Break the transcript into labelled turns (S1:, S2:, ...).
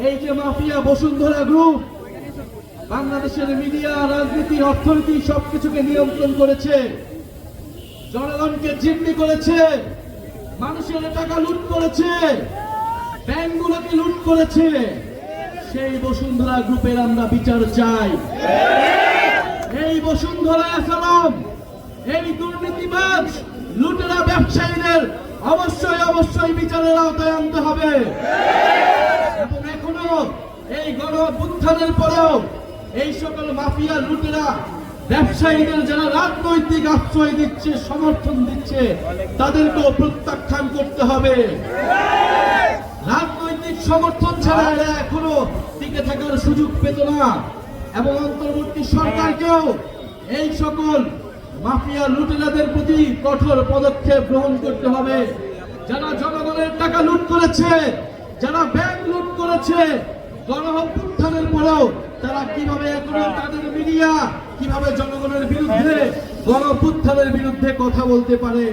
S1: এই যে mafia Bashundhara group বাংলাদেশের মিডিয়া, রাজনীতি, অর্থনীতি সবকিছুকে নিয়ন্ত্রণ করেছে, জনগণকে জিম্মি করেছে, মানুষের টাকা লুট করেছে, ব্যাংকগুলোকে লুট করেছে। সেই বসুন্ধরা গ্রুপের আমরা বিচার চাই। এই বসুন্ধরা আসালাম, এই দুর্নীতিবাজ লুটেরা ব্যবসায়ীদের অবশ্যই অবশ্যই বিচারের আওতায় আনতে হবে। এবং এখনো এই গণঅভ্যুত্থানের পরেও এই সকল মাফিয়া লুটেরা ব্যবসায়ীদের যারা রাজনৈতিক আশ্রয় দিচ্ছে, সমর্থন দিচ্ছে, তাদেরকেও প্রত্যাখ্যান করতে হবে। রাজনৈতিক সমর্থন ছাড়া এরা এখনো টিকে থাকার সুযোগ পেত না। এবং অন্তর্বর্তী সরকারকেও এই সকল মাফিয়া লুটেরাদের প্রতি কঠোর পদক্ষেপ গ্রহণ করতে হবে। যারা জনগণের টাকা লুট করেছে, যারা ব্যাংক লুট করেছে, গণঅভ্যুত্থানের পরেও তারা কিভাবে এখনো তাদের মিডিয়া কিভাবে জনগণের বিরুদ্ধে, গণঅভ্যুত্থানের বিরুদ্ধে কথা বলতে পারে।